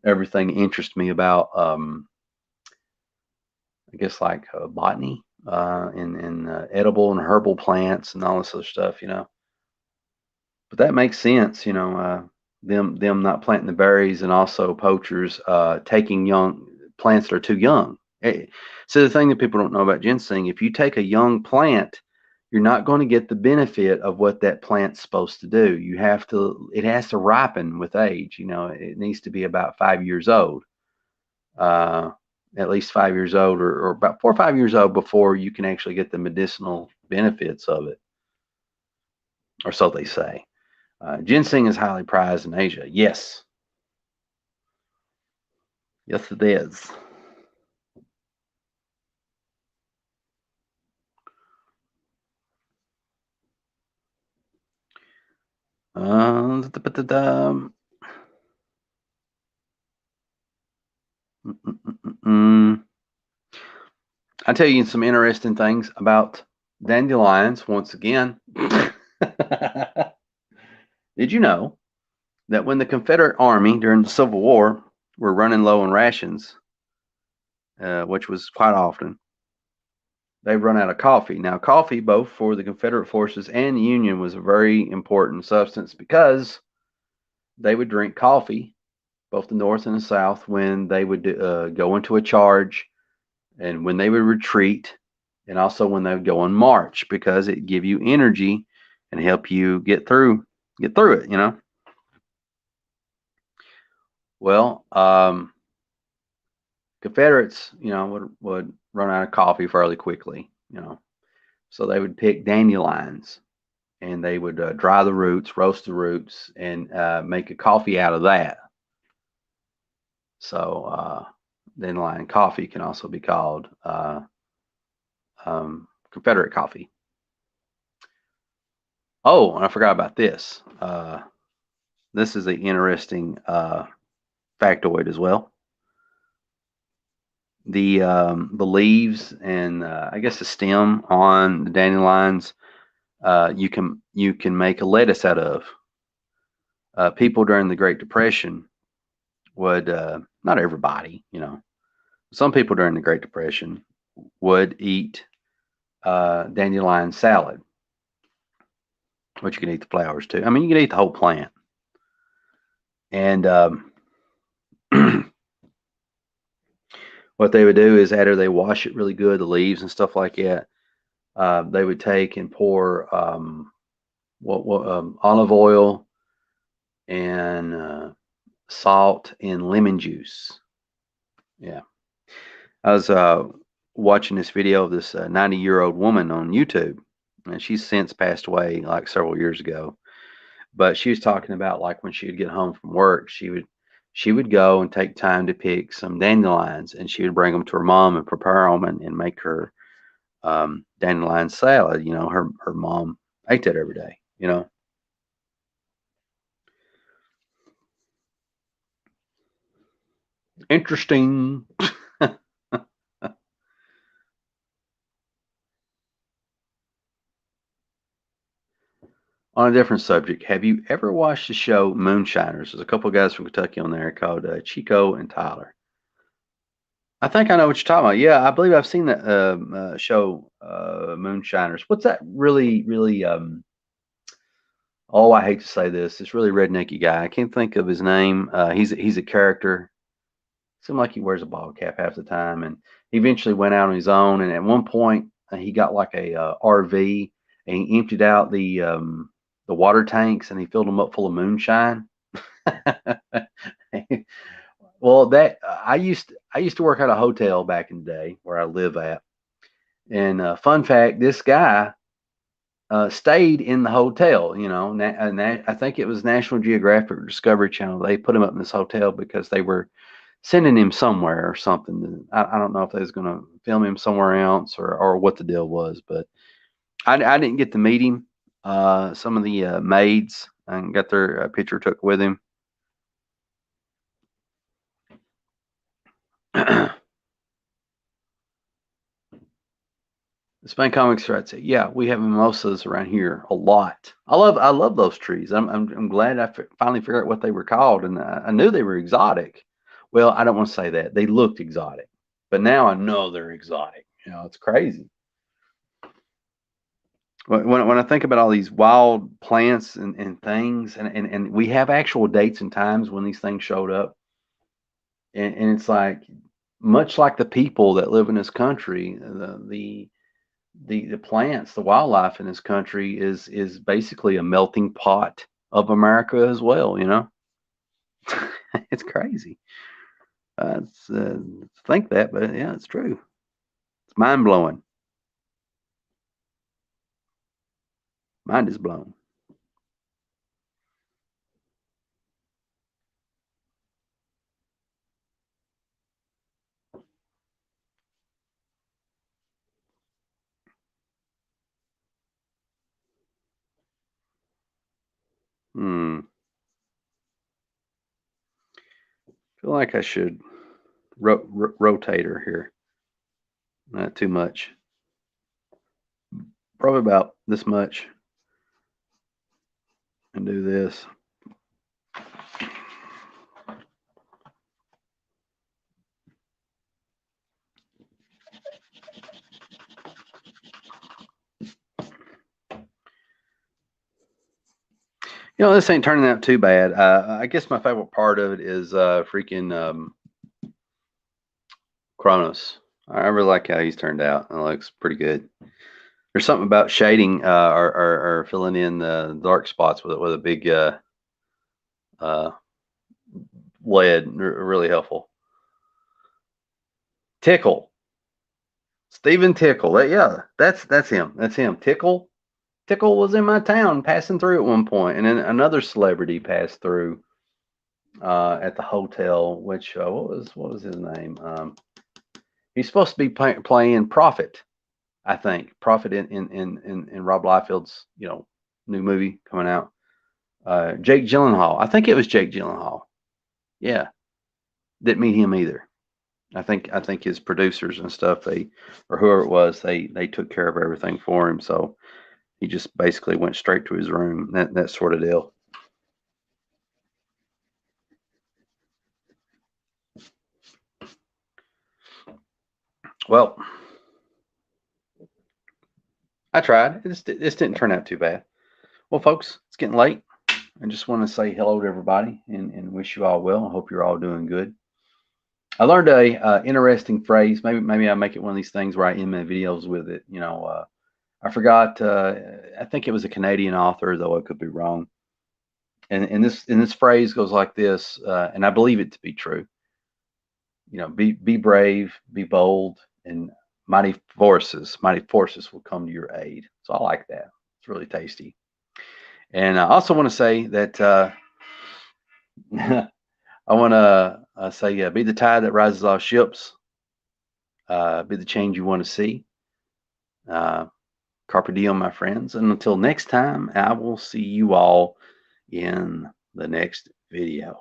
Everything interests me about I guess like botany and edible and herbal plants and all this other stuff. But that makes sense, them not planting the berries, and also poachers taking young plants that are too young. So the thing that people don't know about ginseng, if you take a young plant, you're not going to get the benefit of what that plant's supposed to do. It has to ripen with age. It needs to be about 5 years old, uh, at least 5 years old, or about 4 or 5 years old before you can actually get the medicinal benefits of it, or so they say. Ginseng is highly prized in Asia. Yes, yes, it is. Uh, Mm. I'll tell you some interesting things about dandelions once again. Did you know that when the Confederate Army during the Civil War were running low on rations, which was quite often, they run out of coffee. Now, coffee, both for the Confederate forces and the Union, was a very important substance because they would drink coffee, both the North and the South, when they would go into a charge and when they would retreat, and also when they would go on march, because it give you energy and help you get through it. Well, Confederates, would run out of coffee fairly quickly. So they would pick dandelions and they would dry the roots, roast the roots, and make a coffee out of that. So dandelion coffee can also be called Confederate coffee. Oh, and I forgot about this. This is an interesting factoid as well. The leaves and I guess the stem on the dandelions you can make a lettuce out of. People during the Great Depression would not everybody, some people during the Great Depression would eat dandelion salad, which you can eat the flowers too. I mean, you can eat the whole plant. And what they would do is after they wash it really good, the leaves and stuff like that, they would take and pour olive oil and salt and lemon juice. Yeah, I was watching this video of this 90-year-old woman on YouTube, and she's since passed away like several years ago. But she was talking about like when she would get home from work, she would go and take time to pick some dandelions, and she would bring them to her mom and prepare them and make her dandelion salad. Her mom ate that every day. Interesting. On a different subject, have you ever watched the show Moonshiners? There's a couple of guys from Kentucky on there called Chico and Tyler. I think I know what you're talking about. Yeah, I believe I've seen that show, Moonshiners. What's that really, really? Oh, I hate to say this. It's really rednecky guy. I can't think of his name. He's a character. Seems like he wears a ball cap half the time, and he eventually went out on his own. And at one point, he got like a RV, and he emptied out the water tanks, and he filled them up full of moonshine. Well, that I used to work at a hotel back in the day where I live at, and fun fact, this guy stayed in the hotel. I think it was National Geographic or Discovery Channel. They put him up in this hotel because they were sending him somewhere or something. I don't know if they was going to film him somewhere else or what the deal was, but I didn't get to meet him. Some of the maids and got their picture took with him. The Spain Comics right say, yeah, we have mimosas around here a lot. I love those trees. I'm glad I finally figured out what they were called, and I knew they were exotic. Well, I don't want to say that. They looked exotic, but now I know they're exotic. It's crazy. When I think about all these wild plants and things, and we have actual dates and times when these things showed up, and it's like much like the people that live in this country, the plants, the wildlife in this country is basically a melting pot of America as well. It's crazy. Think that, but yeah, it's true. It's mind blowing. Mind is blown. Hmm. Feel like I should rotator here. Not too much. Probably about this much. And do this. You know, this ain't turning out too bad. I guess my favorite part of it is freaking Kronos. I really like how he's turned out. It looks pretty good. There's something about shading or filling in the dark spots with a big lead. Really helpful. Tickle. Stephen Tickle. Yeah, that's him. That's him. Tickle. Tickle was in my town passing through at one point, and then another celebrity passed through at the hotel. Which what was his name? He's supposed to be playing Prophet, I think. Prophet in Rob Liefeld's new movie coming out. Jake Gyllenhaal. I think it was Jake Gyllenhaal. Yeah, didn't meet him either. I think his producers and stuff, or whoever it was, they took care of everything for him. So he just basically went straight to his room. That sort of deal. Well, I tried. This didn't turn out too bad. Well, folks, it's getting late. I just want to say hello to everybody and wish you all well. I hope you're all doing good. I learned a interesting phrase. Maybe I make it one of these things where I end my videos with it. I forgot. I think it was a Canadian author, though I could be wrong. And this phrase goes like this, and I believe it to be true. Be brave, be bold, and mighty forces will come to your aid. So I like that. It's really tasty. And I also want to say that I want to say, be the tide that rises all ships. Be the change you want to see. Carpe diem, my friends. And until next time, I will see you all in the next video.